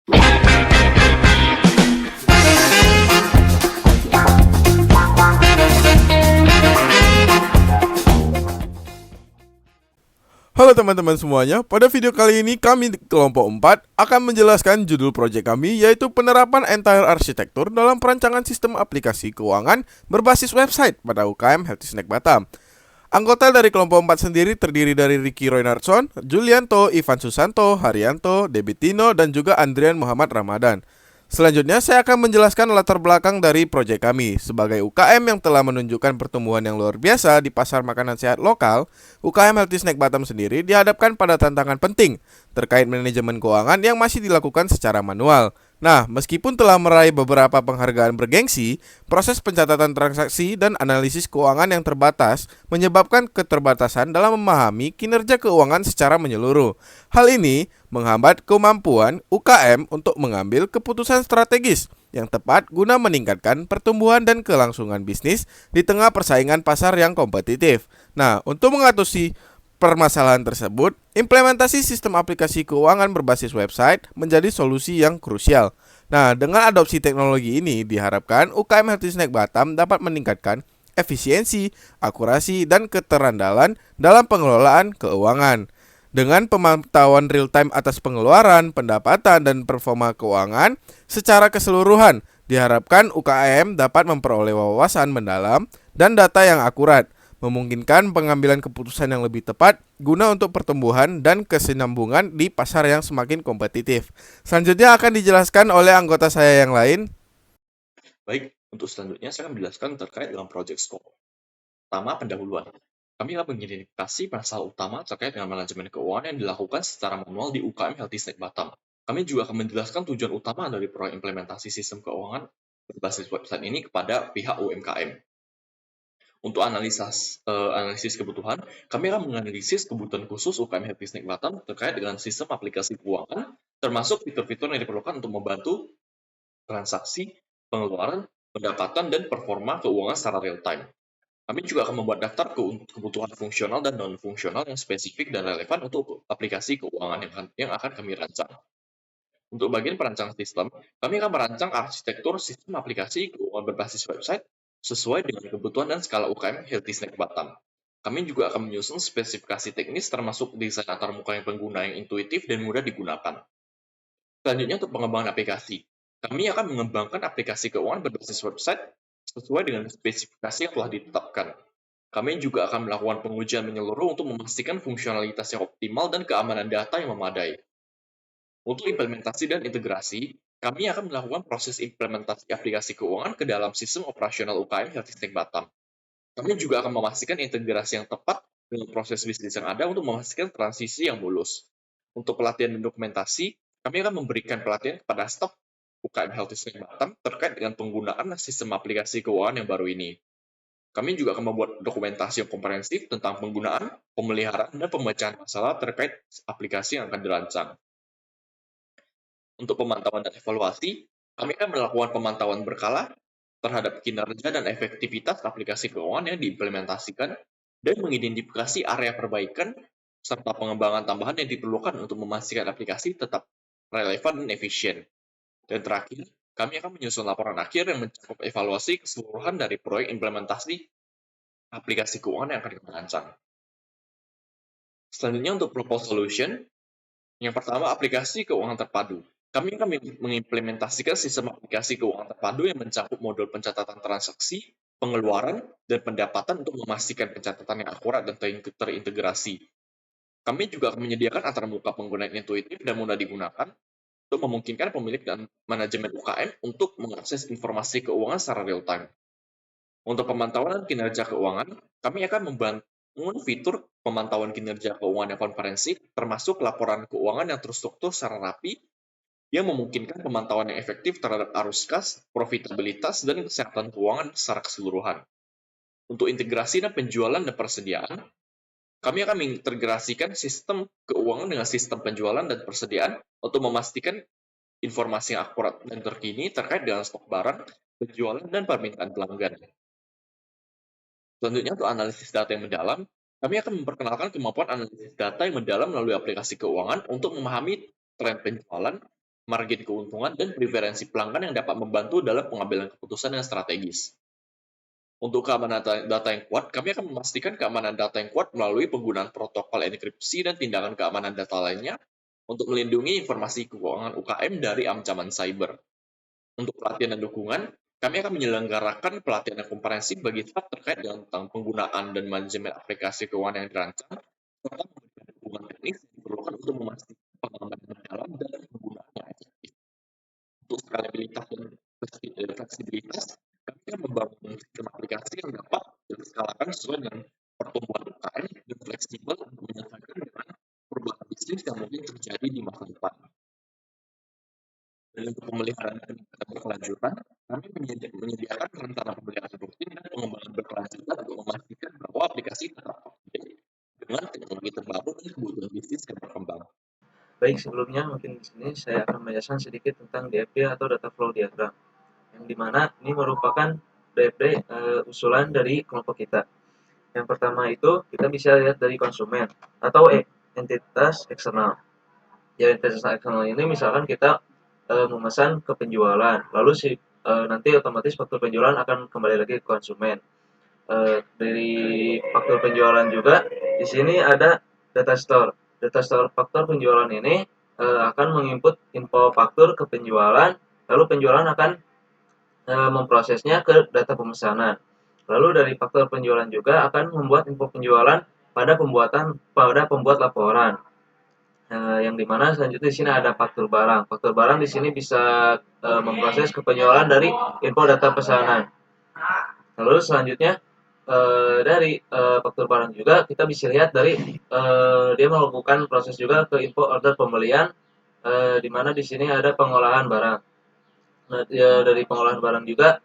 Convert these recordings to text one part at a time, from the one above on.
Halo teman-teman semuanya, pada video kali ini kami di kelompok 4 akan menjelaskan judul proyek kami, yaitu penerapan entire arsitektur dalam perancangan sistem aplikasi keuangan berbasis website pada UKM Healthy Snack Batam. Anggota dari kelompok 4 sendiri terdiri dari Ricky Roynardson, Julianto, Ivan Susanto, Haryanto, Debitino, dan juga Andrian Muhammad Ramadan. Selanjutnya saya akan menjelaskan latar belakang dari proyek kami. Sebagai UKM yang telah menunjukkan pertumbuhan yang luar biasa di pasar makanan sehat lokal, UKM Healthy Snack Batam sendiri dihadapkan pada tantangan penting terkait manajemen keuangan yang masih dilakukan secara manual. Nah, meskipun telah meraih beberapa penghargaan bergengsi, proses pencatatan transaksi dan analisis keuangan yang terbatas menyebabkan keterbatasan dalam memahami kinerja keuangan secara menyeluruh. Hal ini menghambat kemampuan UKM untuk mengambil keputusan strategis yang tepat guna meningkatkan pertumbuhan dan kelangsungan bisnis di tengah persaingan pasar yang kompetitif. Nah, untuk mengatasi permasalahan tersebut, implementasi sistem aplikasi keuangan berbasis website menjadi solusi yang krusial. Nah, dengan adopsi teknologi ini diharapkan UKM Healthy Snack Batam dapat meningkatkan efisiensi, akurasi, dan keterandalan dalam pengelolaan keuangan. Dengan pemantauan real time atas pengeluaran, pendapatan, dan performa keuangan secara keseluruhan, diharapkan UKM dapat memperoleh wawasan mendalam dan data yang akurat, memungkinkan pengambilan keputusan yang lebih tepat guna untuk pertumbuhan dan kesinambungan di pasar yang semakin kompetitif. Selanjutnya akan dijelaskan oleh anggota saya yang lain. Baik, untuk selanjutnya saya akan menjelaskan terkait dengan project scope. Pertama, pendahuluan. Kami akan mengidentifikasi masalah utama terkait dengan manajemen keuangan yang dilakukan secara manual di UKM Healthy Snack Batam. Kami juga akan menjelaskan tujuan utama dari proyek implementasi sistem keuangan berbasis website ini kepada pihak UMKM. Untuk analisis kebutuhan, kami akan menganalisis kebutuhan khusus UKM Healthy Snack Batam terkait dengan sistem aplikasi keuangan, termasuk fitur-fitur yang diperlukan untuk membantu transaksi, pengeluaran, pendapatan, dan performa keuangan secara real time. Kami juga akan membuat daftar kebutuhan fungsional dan non-fungsional yang spesifik dan relevan untuk aplikasi keuangan yang akan kami rancang. Untuk bagian perancangan sistem, kami akan merancang arsitektur sistem aplikasi keuangan berbasis website sesuai dengan kebutuhan dan skala UKM Healthy Snack Batam. Kami juga akan menyusun spesifikasi teknis termasuk desain antarmuka yang pengguna yang intuitif dan mudah digunakan. Selanjutnya untuk pengembangan aplikasi. Kami akan mengembangkan aplikasi keuangan berbasis website sesuai dengan spesifikasi yang telah ditetapkan. Kami juga akan melakukan pengujian menyeluruh untuk memastikan fungsionalitas yang optimal dan keamanan data yang memadai. Untuk implementasi dan integrasi, kami akan melakukan proses implementasi aplikasi keuangan ke dalam sistem operasional UKM Healthy Snack Batam. Kami juga akan memastikan integrasi yang tepat dengan proses bisnis yang ada untuk memastikan transisi yang mulus. Untuk pelatihan dan dokumentasi, kami akan memberikan pelatihan kepada staf UKM Healthy Snack Batam terkait dengan penggunaan sistem aplikasi keuangan yang baru ini. Kami juga akan membuat dokumentasi yang komprehensif tentang penggunaan, pemeliharaan, dan pemecahan masalah terkait aplikasi yang akan dirancang. Untuk pemantauan dan evaluasi, kami akan melakukan pemantauan berkala terhadap kinerja dan efektivitas aplikasi keuangan yang diimplementasikan dan mengidentifikasi area perbaikan serta pengembangan tambahan yang diperlukan untuk memastikan aplikasi tetap relevan dan efisien. Dan terakhir, kami akan menyusun laporan akhir yang mencakup evaluasi keseluruhan dari proyek implementasi aplikasi keuangan yang akan kita rancang. Selanjutnya untuk proposed solution, yang pertama aplikasi keuangan terpadu. Kami akan mengimplementasikan sistem aplikasi keuangan terpadu yang mencakup modul pencatatan transaksi, pengeluaran, dan pendapatan untuk memastikan pencatatan yang akurat dan terintegrasi. Kami juga akan menyediakan antarmuka pengguna yang intuitif dan mudah digunakan untuk memungkinkan pemilik dan manajemen UKM untuk mengakses informasi keuangan secara real time. Untuk pemantauan kinerja keuangan, kami akan membangun fitur pemantauan kinerja keuangan yang komprehensif, termasuk laporan keuangan yang terstruktur secara rapi, yang memungkinkan pemantauan yang efektif terhadap arus kas, profitabilitas, dan kesehatan keuangan secara keseluruhan. Untuk integrasi dan penjualan dan persediaan, kami akan mengintegrasikan sistem keuangan dengan sistem penjualan dan persediaan untuk memastikan informasi yang akurat dan terkini terkait dengan stok barang, penjualan, dan permintaan pelanggan. Selanjutnya untuk analisis data yang mendalam, kami akan memperkenalkan kemampuan analisis data yang mendalam melalui aplikasi keuangan untuk memahami tren penjualan, margin keuntungan, dan preferensi pelanggan yang dapat membantu dalam pengambilan keputusan yang strategis. Untuk keamanan data yang kuat, kami akan memastikan keamanan data yang kuat melalui penggunaan protokol enkripsi dan tindakan keamanan data lainnya untuk melindungi informasi keuangan UKM dari ancaman cyber. Untuk pelatihan dan dukungan, kami akan menyelenggarakan pelatihan yang komprehensif bagi staf terkait dengan tentang penggunaan dan manajemen aplikasi keuangan yang dirancang, serta memberikan dukungan teknis yang diperlukan untuk memastikan pengamanan yang dalam dan penggunaan yang efektif. Untuk skalabilitas dan fleksibilitas, kami akan membangun sistem aplikasi yang dapat diskalakan sesuai dengan pertumbuhan UKM dan fleksibel untuk menyesuaikan dengan perubahan bisnis yang mungkin terjadi di masa depan. Dan untuk pemeliharaan dan berkelanjutan, kami menyediakan rencana pemeliharaan rutin dan pengembangan berkelanjutan untuk memastikan bahwa aplikasi tetap up-to-date dengan teknologi terbaru dan kebutuhan bisnis yang berkembang. Baik, sebelumnya mungkin di sini saya akan menjelaskan sedikit tentang DFD atau Data Flow Diagram, yang dimana ini merupakan DFD usulan dari kelompok kita. Yang pertama itu kita bisa lihat dari konsumen atau entitas eksternal. Ya, entitas eksternal ini misalkan kita memesan ke penjualan, lalu nanti otomatis faktur penjualan akan kembali lagi ke konsumen. Dari faktur penjualan juga di sini ada data store. Data store faktur penjualan ini akan menginput info faktur ke penjualan, lalu penjualan akan memprosesnya ke data pemesanan. Lalu dari faktur penjualan juga akan membuat info penjualan pada pembuat laporan. Yang dimana selanjutnya di sini ada faktur barang. Faktur barang di sini bisa memproses ke penjualan dari info data pesanan. Lalu selanjutnya dari faktur barang juga kita bisa lihat dari dia melakukan proses juga ke info order pembelian, di mana di sini ada pengolahan barang. Nah, ya, dari pengolahan barang juga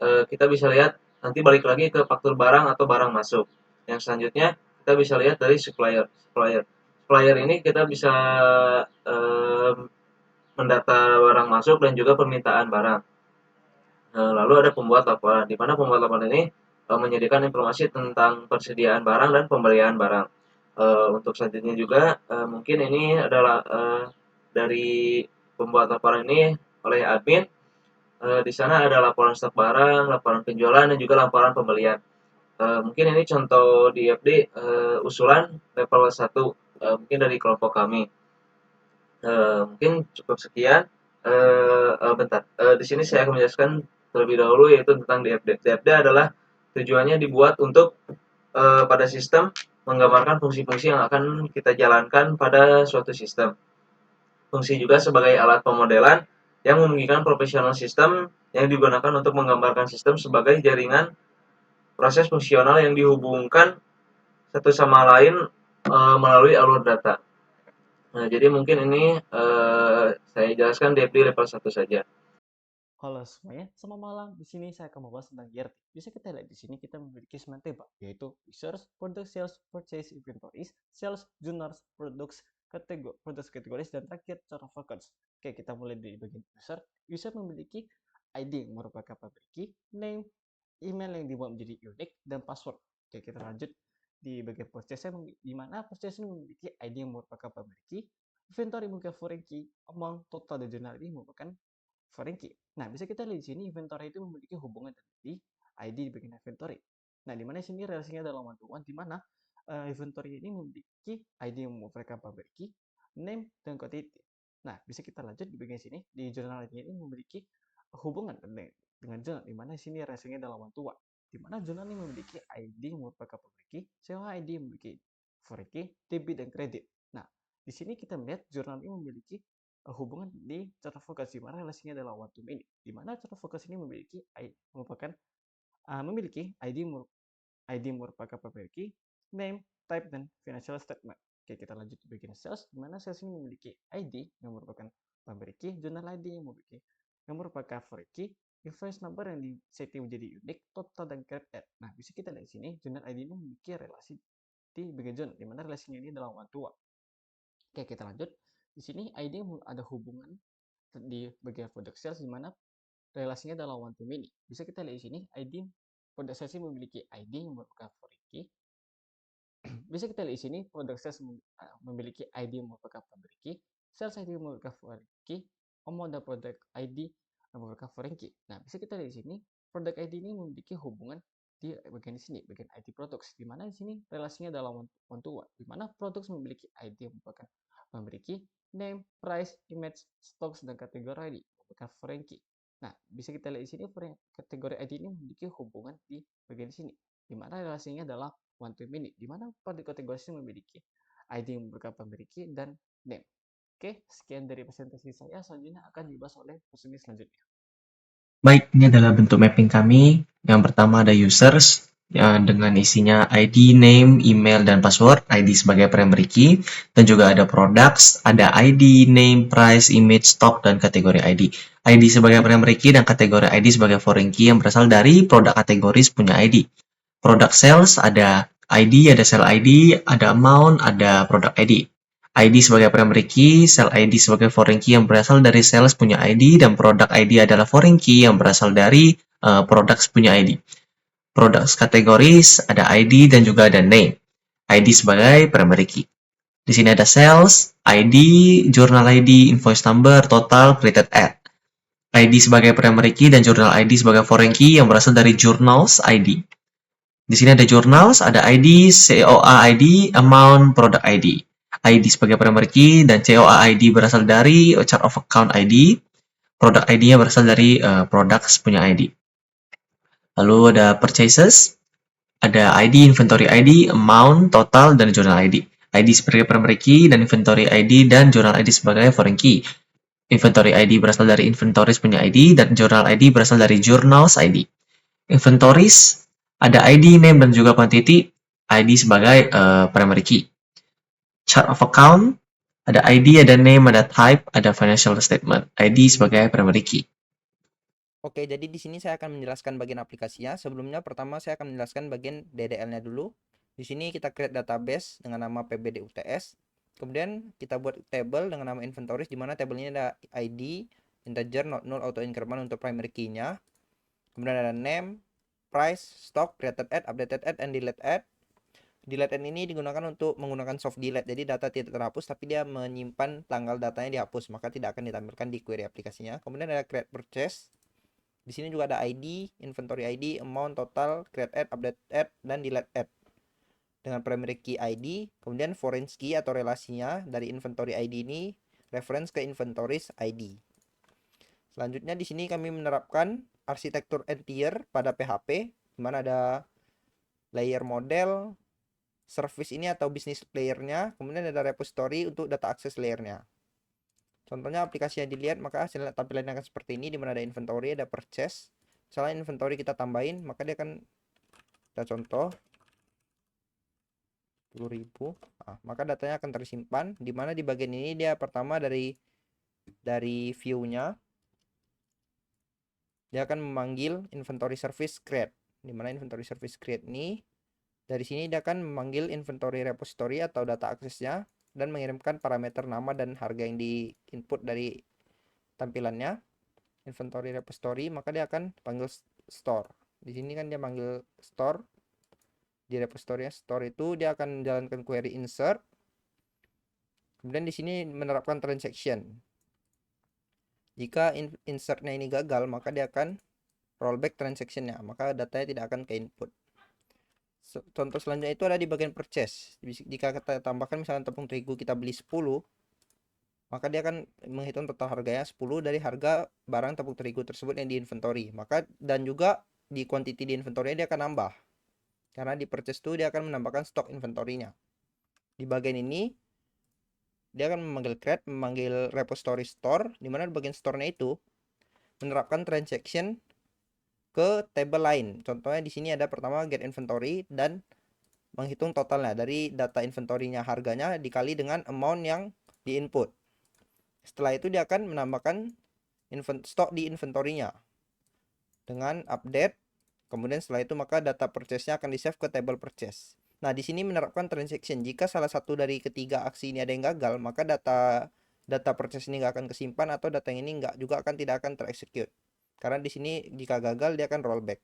kita bisa lihat nanti balik lagi ke faktur barang atau barang masuk. Yang selanjutnya kita bisa lihat dari supplier. Supplier ini kita bisa mendata barang masuk dan juga permintaan barang. Lalu ada pembuat laporan, di mana pembuat laporan ini menyediakan informasi tentang persediaan barang dan pembelian barang. Untuk selanjutnya juga mungkin ini adalah dari pembuat laporan ini oleh admin. Di sana ada laporan stok barang, laporan penjualan, dan juga laporan pembelian. Mungkin ini contoh di FD usulan level 1 mungkin dari kelompok kami. Mungkin cukup sekian. Bentar, di sini saya akan menjelaskan terlebih dahulu yaitu tentang DFD. DFD adalah tujuannya dibuat untuk pada sistem menggambarkan fungsi-fungsi yang akan kita jalankan pada suatu sistem. Fungsi juga sebagai alat pemodelan yang memungkinkan profesional sistem yang digunakan untuk menggambarkan sistem sebagai jaringan proses fungsional yang dihubungkan satu sama lain melalui alur data. Nah, jadi mungkin ini saya jelaskan DFD level 1 saja. Halo semuanya, selamat malam. Di sini saya akan membahas tentang ERP. Bisa kita lihat di sini kita memiliki 9 tema, yaitu Research, Product Sales, Purchase, Inventories, Sales, Journals, Product Categories, dan terakhir Chart of Accounts. Oke, kita mulai dari bagian User. User memiliki ID yang merupakan public key, name, email yang dibuat menjadi unik, dan password. Oke, kita lanjut di bagian Purchase, di mana Purchase memiliki ID yang merupakan public key, Inventory merupakan foreign key, amount, total, dan journal ini merupakan foreign key. Nah, bisa kita lihat di sini inventory itu memiliki hubungan di ID di bagian inventory. Nah, di mana sini relasinya adalah one to one, di mana inventory ini memiliki ID yang merupakan public key, name, dan quantity. Nah, bisa kita lanjut di bagian sini, di journal ini memiliki hubungan dengan journal, di mana sini relasinya adalah one to one, di mana journal ini memiliki ID yang merupakan public key, sewa ID yang memiliki foreign key, debit, dan kredit. Nah, di sini kita melihat jurnal ini memiliki hubungan di chart of focus, di mana relasinya adalah one to many, di mana chart of focus ini memiliki ID merupakan public key, name, type, dan financial statement. Oke, kita lanjut ke bagian sales, di mana sales ini memiliki ID yang merupakan public key, journal ID yang merupakan foreign key, invoice number yang disetting menjadi unik, total, dan credit. Nah, bisa kita lihat di sini journal ID ini memiliki relasi di bagian journal, di mana relasinya ini adalah one to one. Oke, kita lanjut. Di sini ID ada hubungan di bagian product sales, di mana relasinya adalah one to many. Bisa kita lihat di sini ID product sales memiliki ID yang merupakan foreign key. Bisa kita lihat di sini product sales memiliki ID yang merupakan public key, sales ID yang merupakan foreign key, kamu ada product ID yang berupa foreign key. Nah, bisa kita lihat di sini, product ID ini memiliki hubungan di bagian di sini, bagian ID products, di mana di sini relasinya adalah one to one, di mana products memiliki ID yang merupakan memiliki name, price, image, stocks, dan kategori ID merupakan foreign key. Nah, bisa kita lihat di sini kategori ID ini memiliki hubungan di bagian di sini, di mana relasinya adalah one to many, di mana pada kategori ini memiliki ID yang berupa pemberi key dan name. Oke, sekian dari presentasi saya. Selanjutnya akan dibahas oleh personil selanjutnya. Baik, ini adalah bentuk mapping kami. Yang pertama ada users dengan isinya ID, name, email, dan password. ID sebagai primary key. Dan juga ada products, ada ID, name, price, image, stock, dan kategori ID. ID sebagai primary key dan kategori ID sebagai foreign key yang berasal dari produk kategoris punya ID. Product sales ada ID, ada sell ID, ada amount, ada product ID. ID sebagai primary key, sell ID sebagai foreign key yang berasal dari sales punya ID, dan product ID adalah foreign key yang berasal dari products punya ID. Products kategoris ada ID dan juga ada name. ID sebagai primary key. Di sini ada sales, ID, journal ID, invoice number, total, created at. ID sebagai primary key dan journal ID sebagai foreign key yang berasal dari journals ID. Di sini ada journals, ada ID, COA ID, amount, product ID. ID sebagai primary key dan COA ID berasal dari chart of account ID. Product ID-nya berasal dari products punya ID. Lalu ada purchases, ada ID, inventory ID, amount, total, dan journal ID. ID sebagai primary key dan inventory ID dan journal ID sebagai foreign key. Inventory ID berasal dari inventories punya ID dan journal ID berasal dari journals ID. Inventories ada ID, name, dan juga quantity. ID sebagai primary key. Chart of account, ada ID, ada name, ada type, ada financial statement. ID sebagai primary key. Oke, jadi di sini saya akan menjelaskan bagian aplikasinya. Sebelumnya, pertama saya akan menjelaskan bagian DDL-nya dulu. Di sini kita create database dengan nama PBDUTS. Kemudian kita buat table dengan nama inventories, di mana tabel ini ada ID, integer, not null, auto increment untuk primary key-nya. Kemudian ada name, price, stock, created at, updated at, and delete at. Delete at ini digunakan untuk menggunakan soft delete, jadi data tidak terhapus tapi dia menyimpan tanggal datanya dihapus, maka tidak akan ditampilkan di query aplikasinya. Kemudian ada create purchase. Di sini juga ada ID, inventory ID, amount, total, create at, update at, dan delete at. Dengan primary key ID, kemudian foreign key atau relasinya dari inventory ID ini reference ke inventories ID. Selanjutnya di sini kami menerapkan arsitektur and tier pada PHP, di mana ada layer model, service ini atau business layer-nya, kemudian ada repository untuk data access layer-nya. Contohnya aplikasi yang dilihat, maka hasil tampilannya akan seperti ini, di mana ada inventory, ada purchase. Misalnya inventory kita tambahin, maka dia akan, kita contoh 10.000. Maka datanya akan tersimpan, di mana di bagian ini dia pertama dari view-nya dia akan memanggil inventory service create, di mana inventory service create ini dari sini dia akan memanggil inventory repository atau data aksesnya dan mengirimkan parameter nama dan harga yang di input dari tampilannya inventory repository, maka dia akan panggil store. Di sini kan dia panggil store di repository store, itu dia akan menjalankan query insert. Kemudian di sini menerapkan transaction. Jika insertnya ini gagal, maka dia akan rollback transactionnya, maka datanya tidak akan ke input. Contoh selanjutnya itu ada di bagian purchase. Jika kita tambahkan misalnya tepung terigu kita beli 10, maka dia akan menghitung total harganya 10 dari harga barang tepung terigu tersebut yang di inventory. Maka dan juga di quantity di inventory dia akan nambah. Karena di purchase itu dia akan menambahkan stok inventory-nya. Di bagian ini dia akan memanggil create, memanggil repository store, di mana di bagian store-nya itu menerapkan transaction ke table lain. Contohnya di sini ada pertama get inventory dan menghitung totalnya dari data inventory-nya, harganya dikali dengan amount yang di input. Setelah itu dia akan menambahkan stok di inventory-nya dengan update. Kemudian setelah itu maka data purchase-nya akan di-save ke table purchase. Nah, di sini menerapkan transaction. Jika salah satu dari ketiga aksi ini ada yang gagal, maka data purchase ini nggak akan kesimpan atau data yang ini tidak akan terexecute. Karena di sini jika gagal dia akan rollback.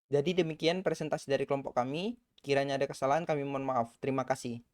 Jadi demikian presentasi dari kelompok kami. Kiranya ada kesalahan kami mohon maaf. Terima kasih.